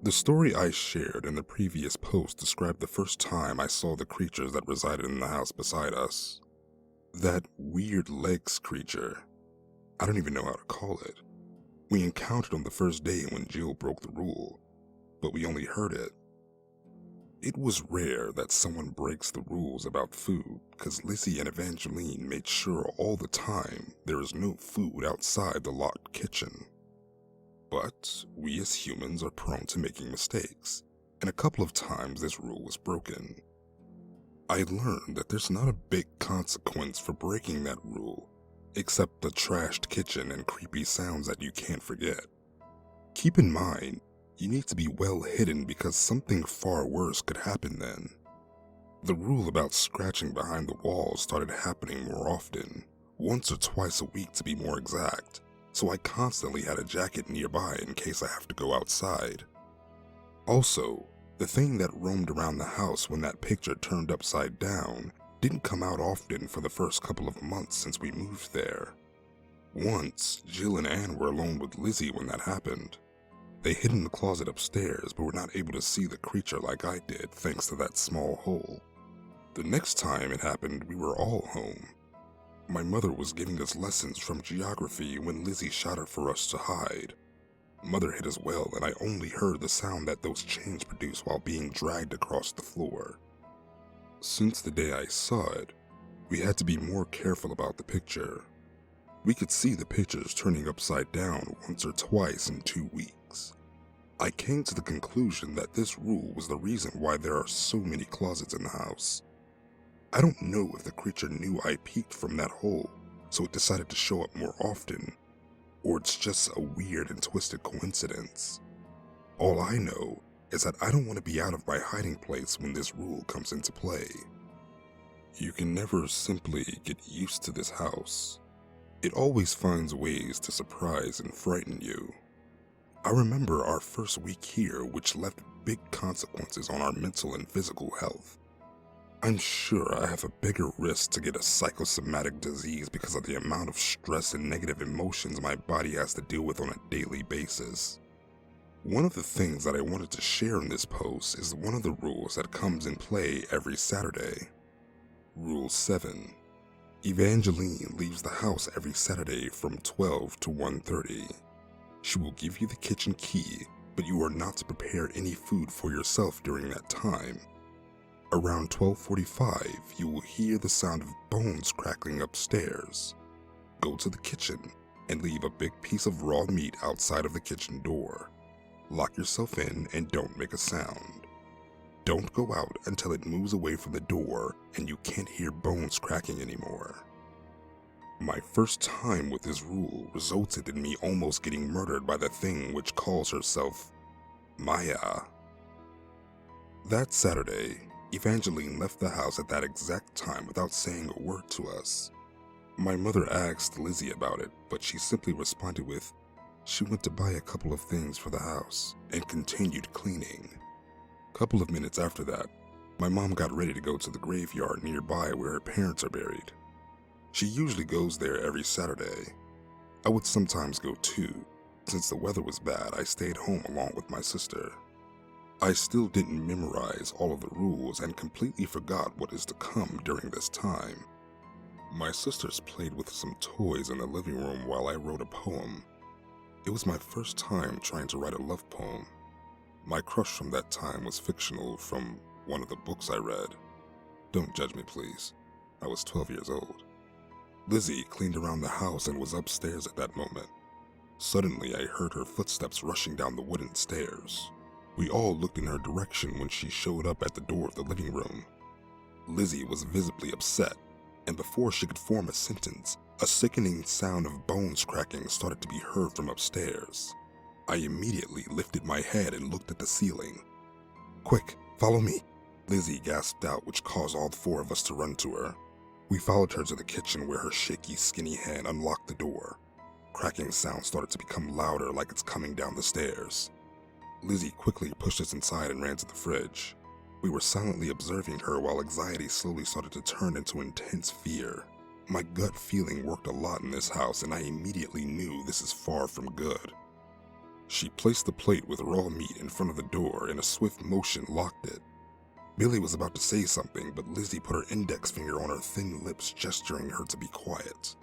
The story I shared in the previous post described the first time I saw the creatures that resided in the house beside us. That weird legs creature. I don't even know how to call it. We encountered on the first day when Jill broke the rule, but we only heard it. It was rare that someone breaks the rules about food, because Lizzie and Evangeline made sure all the time there is no food outside the locked kitchen. But we as humans are prone to making mistakes, and a couple of times this rule was broken. I learned that there's not a big consequence for breaking that rule, except the trashed kitchen and creepy sounds that you can't forget. Keep in mind, you need to be well hidden because something far worse could happen then. The rule about scratching behind the walls started happening more often, once or twice a week to be more exact, so I constantly had a jacket nearby in case I have to go outside. Also, the thing that roamed around the house when that picture turned upside down didn't come out often for the first couple of months since we moved there. Once, Jill and Anne were alone with Lizzie when that happened. They hid in the closet upstairs but were not able to see the creature like I did thanks to that small hole. The next time it happened, we were all home. My mother was giving us lessons from geography when Lizzie shouted for us to hide. Mother hid as well, and I only heard the sound that those chains produced while being dragged across the floor. Since the day I saw it, we had to be more careful about the picture. We could see the pictures turning upside down once or twice in 2 weeks. I came to the conclusion that this rule was the reason why there are so many closets in the house. I don't know if the creature knew I peeked from that hole, so it decided to show up more often, or it's just a weird and twisted coincidence. All I know is that I don't want to be out of my hiding place when this rule comes into play. You can never simply get used to this house. It always finds ways to surprise and frighten you. I remember our first week here, which left big consequences on our mental and physical health. I'm sure I have a bigger risk to get a psychosomatic disease because of the amount of stress and negative emotions my body has to deal with on a daily basis. One of the things that I wanted to share in this post is one of the rules that comes in play every Saturday. Rule 7. Evangeline leaves the house every Saturday from 12 to 1:30. She will give you the kitchen key, but you are not to prepare any food for yourself during that time. Around 12:45, you will hear the sound of bones crackling upstairs. Go to the kitchen and leave a big piece of raw meat outside of the kitchen door. Lock yourself in and don't make a sound. Don't go out until it moves away from the door and you can't hear bones cracking anymore. My first time with this rule resulted in me almost getting murdered by the thing which calls herself Maya. That Saturday, Evangeline left the house at that exact time without saying a word to us. My mother asked Lizzie about it, but she simply responded with, she went to buy a couple of things for the house and continued cleaning. Couple of minutes after that, my mom got ready to go to the graveyard nearby where her parents are buried. She usually goes there every Saturday. I would sometimes go too. Since the weather was bad, I stayed home along with my sister. I still didn't memorize all of the rules and completely forgot what is to come during this time. My sisters played with some toys in the living room while I wrote a poem. It was my first time trying to write a love poem. My crush from that time was fictional from one of the books I read. Don't judge me, please. I was 12 years old. Lizzie cleaned around the house and was upstairs at that moment. Suddenly, I heard her footsteps rushing down the wooden stairs. We all looked in her direction when she showed up at the door of the living room. Lizzie was visibly upset, and before she could form a sentence, a sickening sound of bones cracking started to be heard from upstairs. I immediately lifted my head and looked at the ceiling. "Quick, follow me," Lizzie gasped out, which caused all 4 of us to run to her. We followed her to the kitchen where her shaky, skinny hand unlocked the door. Cracking sounds started to become louder like it's coming down the stairs. Lizzie quickly pushed us inside and ran to the fridge. We were silently observing her while anxiety slowly started to turn into intense fear. My gut feeling worked a lot in this house, and I immediately knew this is far from good. She placed the plate with raw meat in front of the door and a swift motion locked it. Billy was about to say something, but Lizzie put her index finger on her thin lips, gesturing her to be quiet.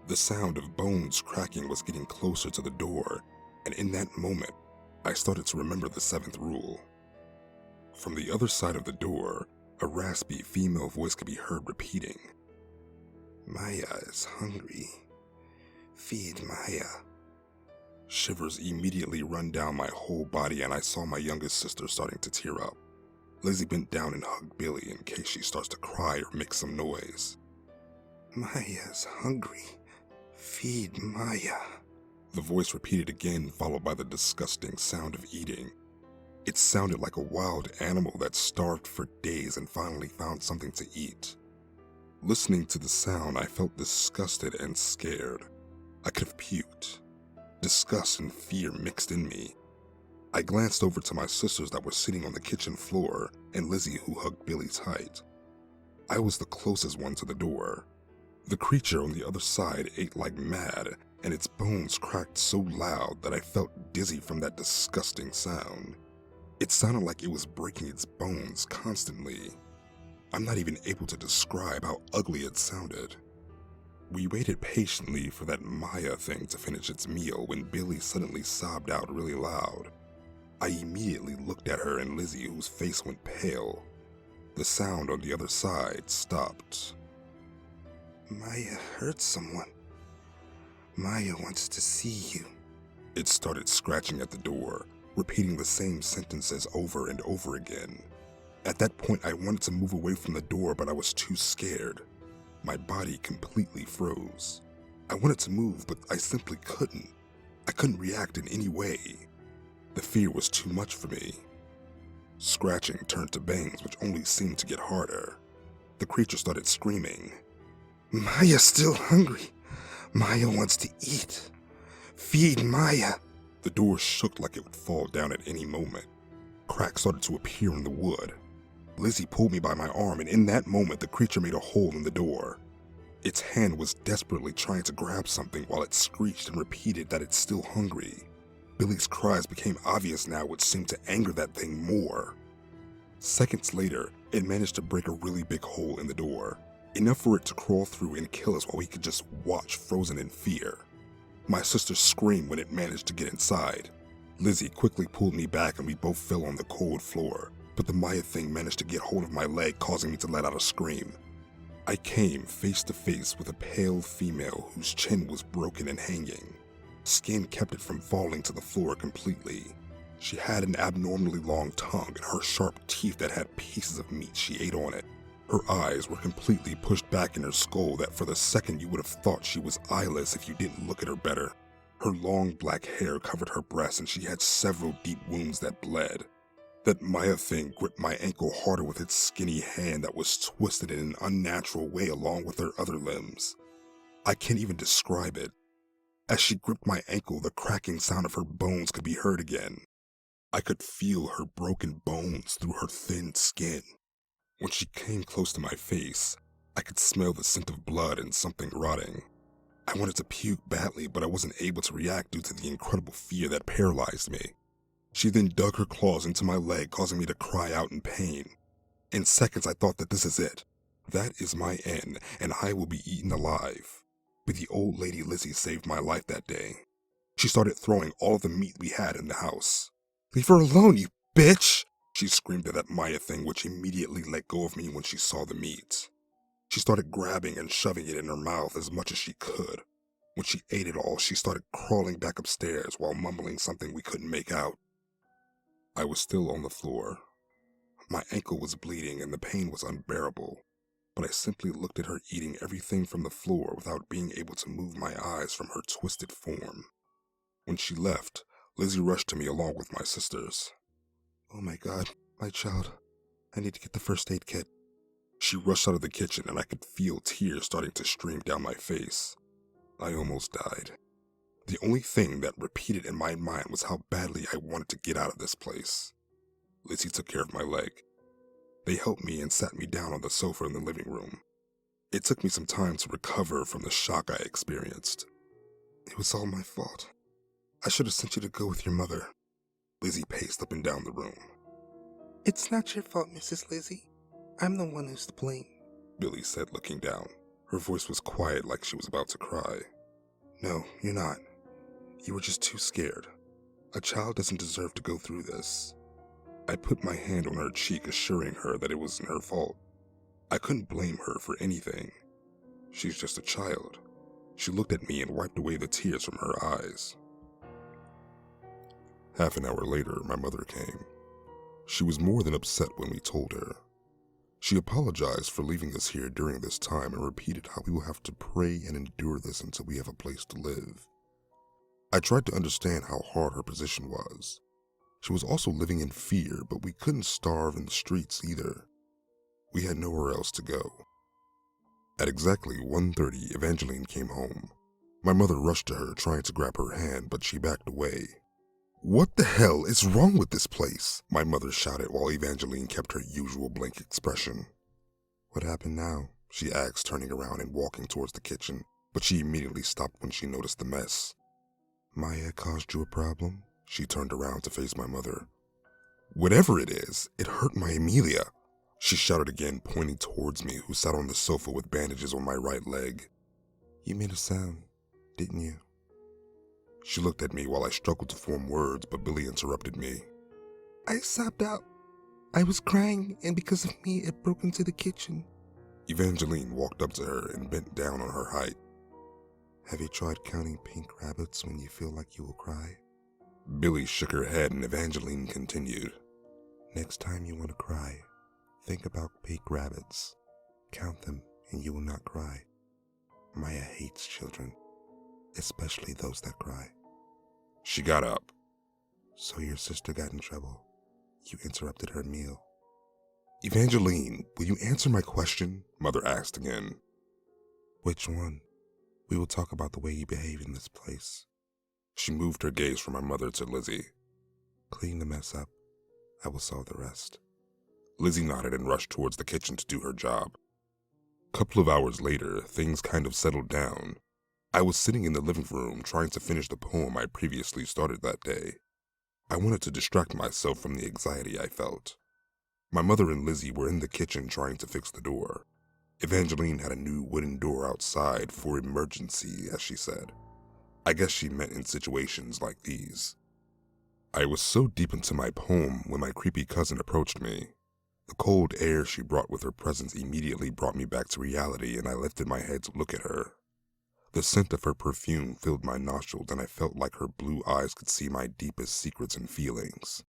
The sound of bones cracking was getting closer to the door, and in that moment, I started to remember the seventh rule. From the other side of the door, a raspy female voice could be heard repeating, "Maya is hungry. Feed Maya." Shivers immediately run down my whole body, and I saw my youngest sister starting to tear up. Lizzie bent down and hugged Billy in case she starts to cry or make some noise. "Maya's hungry. Feed Maya." The voice repeated again, followed by the disgusting sound of eating. It sounded like a wild animal that starved for days and finally found something to eat. Listening to the sound, I felt disgusted and scared. I could have puked. Disgust and fear mixed in me. I glanced over to my sisters that were sitting on the kitchen floor and Lizzie, who hugged Billy tight. I was the closest one to the door. The creature on the other side ate like mad, and its bones cracked so loud that I felt dizzy from that disgusting sound. It sounded like it was breaking its bones constantly. I'm not even able to describe how ugly it sounded. We waited patiently for that Maya thing to finish its meal when Billy suddenly sobbed out really loud. I immediately looked at her and Lizzie, whose face went pale. The sound on the other side stopped. "Maya hurt someone. Maya wants to see you." It started scratching at the door, repeating the same sentences over and over again. At that point, I wanted to move away from the door, but I was too scared. My body completely froze. I wanted to move, but I simply couldn't. I couldn't react in any way. The fear was too much for me. Scratching turned to bangs, which only seemed to get harder. The creature started screaming. "Maya's still hungry. Maya wants to eat. Feed Maya." The door shook like it would fall down at any moment. Cracks started to appear in the wood. Lizzie pulled me by my arm, and in that moment, the creature made a hole in the door. Its hand was desperately trying to grab something while it screeched and repeated that it's still hungry. Billy's cries became obvious now, which seemed to anger that thing more. Seconds later, it managed to break a really big hole in the door, enough for it to crawl through and kill us while we could just watch, frozen in fear. My sister screamed when it managed to get inside. Lizzie quickly pulled me back and we both fell on the cold floor, but the Maya thing managed to get hold of my leg, causing me to let out a scream. I came face to face with a pale female whose chin was broken and hanging. Skin kept it from falling to the floor completely. She had an abnormally long tongue and her sharp teeth that had pieces of meat she ate on it. Her eyes were completely pushed back in her skull that for the second you would have thought she was eyeless if you didn't look at her better. Her long black hair covered her breasts and she had several deep wounds that bled. That Maya thing gripped my ankle harder with its skinny hand that was twisted in an unnatural way along with her other limbs. I can't even describe it. As she gripped my ankle, the cracking sound of her bones could be heard again. I could feel her broken bones through her thin skin. When she came close to my face, I could smell the scent of blood and something rotting. I wanted to puke badly, but I wasn't able to react due to the incredible fear that paralyzed me. She then dug her claws into my leg, causing me to cry out in pain. In seconds, I thought that this is it. That is my end, and I will be eaten alive. But the old lady Lizzie saved my life that day. She started throwing all of the meat we had in the house. "Leave her alone, you bitch!" She screamed at that Maya thing, which immediately let go of me when she saw the meat. She started grabbing and shoving it in her mouth as much as she could. When she ate it all, she started crawling back upstairs while mumbling something we couldn't make out. I was still on the floor. My ankle was bleeding and the pain was unbearable, but I simply looked at her eating everything from the floor without being able to move my eyes from her twisted form. When she left, Lizzie rushed to me along with my sisters. "Oh my God, my child. I need to get the first aid kit." She rushed out of the kitchen and I could feel tears starting to stream down my face. I almost died. The only thing that repeated in my mind was how badly I wanted to get out of this place. Lizzie took care of my leg. They helped me and sat me down on the sofa in the living room. It took me some time to recover from the shock I experienced. It was all my fault. I should have sent you to go with your mother. Lizzie paced up and down the room. It's not your fault, Mrs. Lizzie. I'm the one who's to blame, Billy said, looking down. Her voice was quiet, like she was about to cry. No, you're not. You were just too scared. A child doesn't deserve to go through this. I put my hand on her cheek, assuring her that it wasn't her fault. I couldn't blame her for anything. She's just a child. She looked at me and wiped away the tears from her eyes. Half an hour later, my mother came. She was more than upset when we told her. She apologized for leaving us here during this time and repeated how we will have to pray and endure this until we have a place to live. I tried to understand how hard her position was. She was also living in fear, but we couldn't starve in the streets either. We had nowhere else to go. At exactly 1:30, Evangeline came home. My mother rushed to her, trying to grab her hand, but she backed away. What the hell is wrong with this place? My mother shouted while Evangeline kept her usual blank expression. What happened now? She asked, turning around and walking towards the kitchen, but she immediately stopped when she noticed the mess. Maya caused you a problem? She turned around to face my mother. Whatever it is, it hurt my Amelia, she shouted again, pointing towards me, who sat on the sofa with bandages on my right leg. You made a sound, didn't you? She looked at me while I struggled to form words, but Billy interrupted me. I sobbed out. I was crying, and because of me, it broke into the kitchen. Evangeline walked up to her and bent down on her height. Have you tried counting pink rabbits when you feel like you will cry? Billy shook her head and Evangeline continued. Next time you want to cry, think about pink rabbits. Count them and you will not cry. Maya hates children, especially those that cry. She got up. So your sister got in trouble. You interrupted her meal. Evangeline, will you answer my question? Mother asked again. Which one? We will talk about the way you behave in this place. She moved her gaze from my mother to Lizzie. Clean the mess up. I will solve the rest. Lizzie nodded and rushed towards the kitchen to do her job. A couple of hours later, things kind of settled down. I was sitting in the living room trying to finish the poem I previously started that day. I wanted to distract myself from the anxiety I felt. My mother and Lizzie were in the kitchen trying to fix the door. Evangeline had a new wooden door outside for emergency, as she said. I guess she meant in situations like these. I was so deep into my poem when my creepy cousin approached me. The cold air she brought with her presence immediately brought me back to reality, and I lifted my head to look at her. The scent of her perfume filled my nostrils, and I felt like her blue eyes could see my deepest secrets and feelings.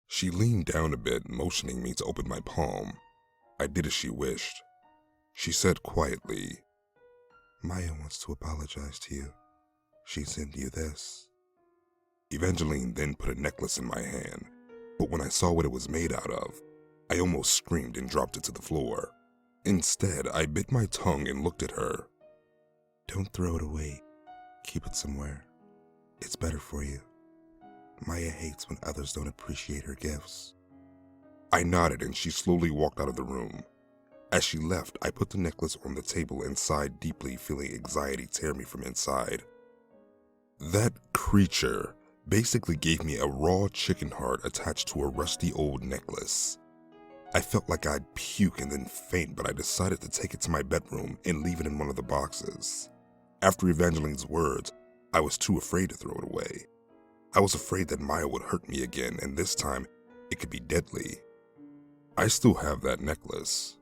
She leaned down a bit, motioning me to open my palm. I did as she wished. She said quietly, Maya wants to apologize to you. She sent you this. Evangeline then put a necklace in my hand, but when I saw what it was made out of, I almost screamed and dropped it to the floor. Instead, I bit my tongue and looked at her. Don't throw it away. Keep it somewhere. It's better for you. Maya hates when others don't appreciate her gifts. I nodded and she slowly walked out of the room. As she left, I put the necklace on the table and sighed deeply, feeling anxiety tear me from inside. That creature basically gave me a raw chicken heart attached to a rusty old necklace. I felt like I'd puke and then faint, but I decided to take it to my bedroom and leave it in one of the boxes. After Evangeline's words, I was too afraid to throw it away. I was afraid that Maya would hurt me again, and this time it could be deadly. I still have that necklace.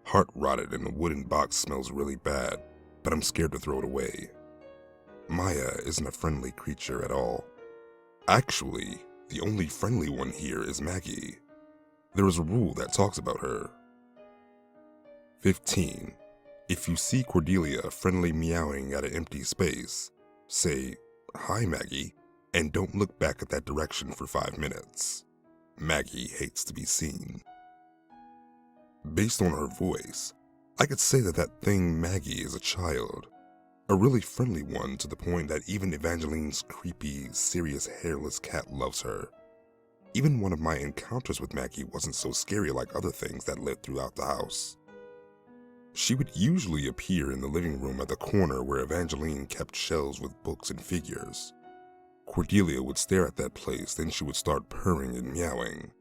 Heart rotted and the wooden box smells really bad, but I'm scared to throw it away. Maya isn't a friendly creature at all. Actually, the only friendly one here is Maggie. There is a rule that talks about her. 15. If you see Cordelia friendly meowing at an empty space, say, "Hi, Maggie," and don't look back at that direction for 5 minutes. Maggie hates to be seen. Based on her voice, I could say that thing Maggie is a child. A really friendly one, to the point that even Evangeline's creepy, serious, hairless cat loves her. Even one of my encounters with Maggie wasn't so scary like other things that lived throughout the house. She would usually appear in the living room at the corner where Evangeline kept shelves with books and figures. Cordelia would stare at that place, then she would start purring and meowing.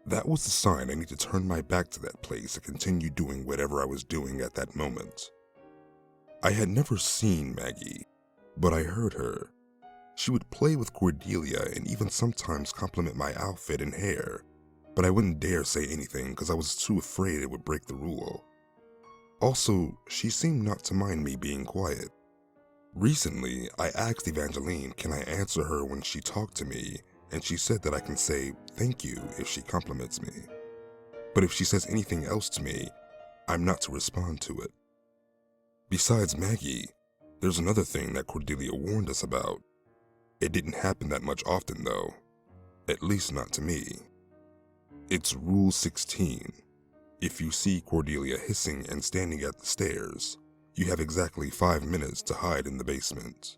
That was the sign I need to turn my back to that place and continue doing whatever I was doing at that moment. I had never seen Maggie, but I heard her. She would play with Cordelia and even sometimes compliment my outfit and hair, but I wouldn't dare say anything because I was too afraid it would break the rule. Also, she seemed not to mind me being quiet. Recently, I asked Evangeline can I answer her when she talked to me, and she said that I can say thank you if she compliments me. But if she says anything else to me, I'm not to respond to it. Besides Maggie, there's another thing that Cordelia warned us about. It didn't happen that much often though, at least not to me. It's Rule 16. If you see Cordelia hissing and standing at the stairs, you have exactly 5 minutes to hide in the basement.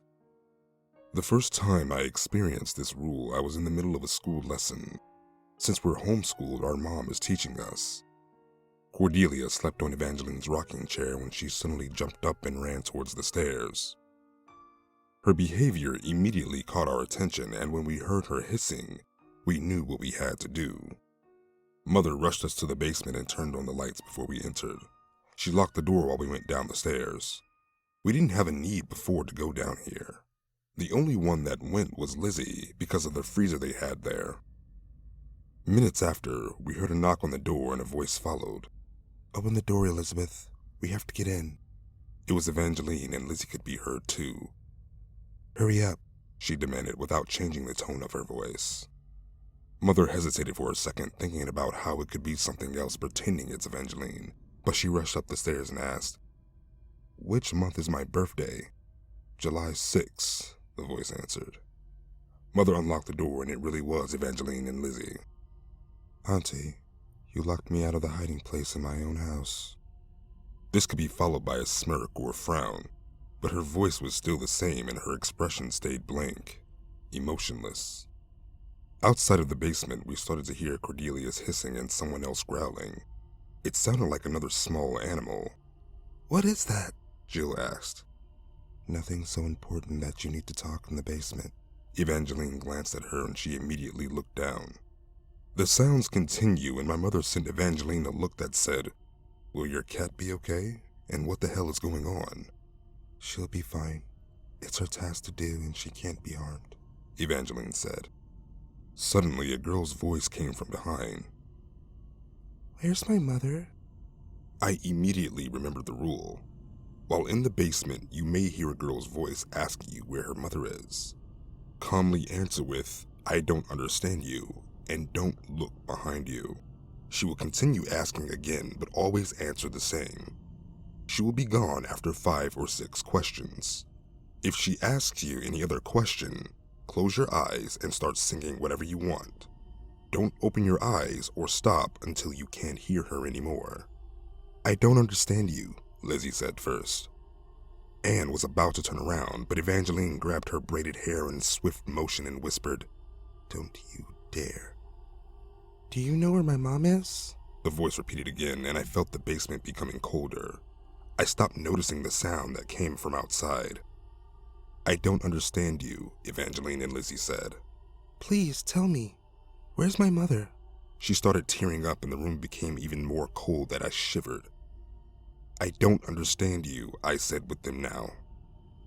The first time I experienced this rule, I was in the middle of a school lesson. Since we're homeschooled, our mom is teaching us. Cordelia slept on Evangeline's rocking chair when she suddenly jumped up and ran towards the stairs. Her behavior immediately caught our attention, and when we heard her hissing, we knew what we had to do. Mother rushed us to the basement and turned on the lights before we entered. She locked the door while we went down the stairs. We didn't have a need before to go down here. The only one that went was Lizzie because of the freezer they had there. Minutes after, we heard a knock on the door and a voice followed. Open the door, Elizabeth. We have to get in. It was Evangeline, and Lizzie could be heard too. Hurry up, she demanded without changing the tone of her voice. Mother hesitated for a second, thinking about how it could be something else pretending it's Evangeline, but she rushed up the stairs and asked, "Which month is my birthday?" "July 6th, the voice answered. Mother unlocked the door, and it really was Evangeline and Lizzie. Auntie, you locked me out of the hiding place in my own house. This could be followed by a smirk or a frown, but her voice was still the same and her expression stayed blank, emotionless. Outside of the basement, we started to hear Cordelia's hissing and someone else growling. It sounded like another small animal. What is that? Jill asked. Nothing so important that you need to talk in the basement. Evangeline glanced at her and she immediately looked down. The sounds continue and my mother sent Evangeline a look that said, "Will your cat be okay? And what the hell is going on?" She'll be fine. It's her task to do and she can't be harmed, Evangeline said. Suddenly, a girl's voice came from behind. Where's my mother? I immediately remembered the rule. While in the basement, you may hear a girl's voice asking you where her mother is. Calmly answer with, "I don't understand you," and don't look behind you. She will continue asking again, but always answer the same. She will be gone after 5 or 6 questions. If she asks you any other question, close your eyes and start singing whatever you want. Don't open your eyes or stop until you can't hear her anymore. "I don't understand you," Lizzie said first. Anne was about to turn around, but Evangeline grabbed her braided hair in swift motion and whispered, "Don't you dare." Do you know where my mom is? The voice repeated again, and I felt the basement becoming colder. I stopped noticing the sound that came from outside. "I don't understand you," Evangeline and Lizzie said. Please tell me. Where's my mother? She started tearing up and the room became even more cold that I shivered. "I don't understand you," I said with them now.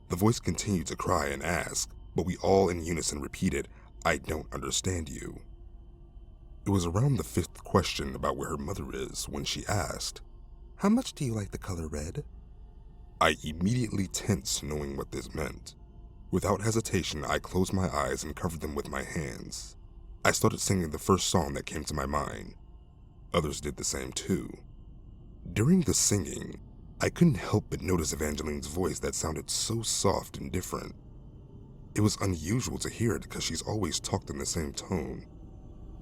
The voice continued to cry and ask, but we all in unison repeated, "I don't understand you." It was around the 5th question about where her mother is when she asked, How much do you like the color red? I immediately tensed knowing what this meant. Without hesitation, I closed my eyes and covered them with my hands. I started singing the first song that came to my mind. Others did the same too. During the singing, I couldn't help but notice Evangeline's voice that sounded so soft and different. It was unusual to hear it because she's always talked in the same tone.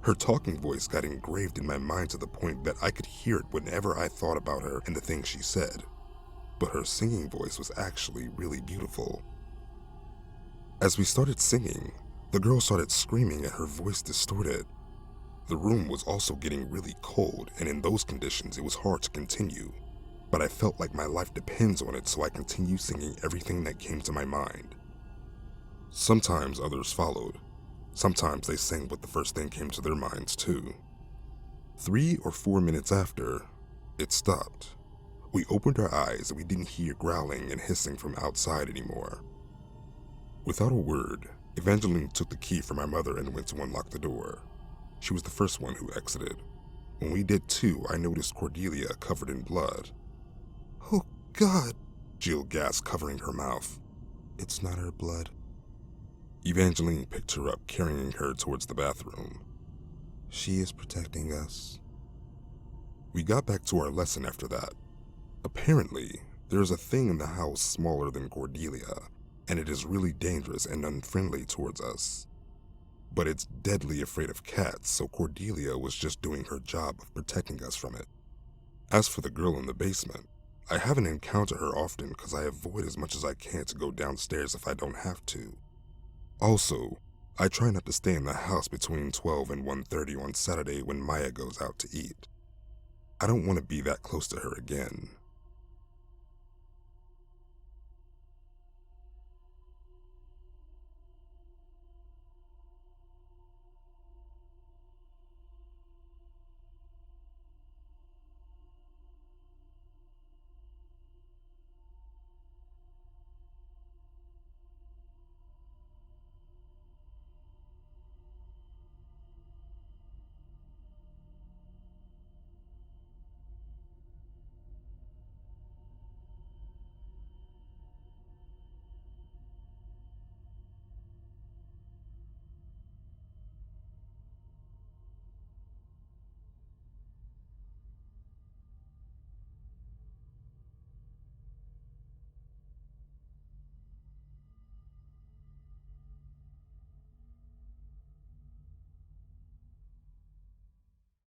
Her talking voice got engraved in my mind to the point that I could hear it whenever I thought about her and the things she said. But her singing voice was actually really beautiful. As we started singing, the girl started screaming and her voice distorted. The room was also getting really cold, and in those conditions it was hard to continue. But I felt like my life depends on it, so I continued singing everything that came to my mind. Sometimes others followed. Sometimes they sang what the first thing came to their minds too. 3 or 4 minutes after, it stopped. We opened our eyes and we didn't hear growling and hissing from outside anymore. Without a word, Evangeline took the key from my mother and went to unlock the door. She was the first one who exited. When we did too, I noticed Cordelia covered in blood. Oh, God. Jill gasped, covering her mouth. It's not her blood. Evangeline picked her up, carrying her towards the bathroom. She is protecting us. We got back to our lesson after that. Apparently, there is a thing in the house smaller than Cordelia, and it is really dangerous and unfriendly towards us. But it's deadly afraid of cats, so Cordelia was just doing her job of protecting us from it. As for the girl in the basement, I haven't encountered her often because I avoid as much as I can to go downstairs if I don't have to. Also, I try not to stay in the house between 12 and 1:30 on Saturday when Maya goes out to eat. I don't want to be that close to her again.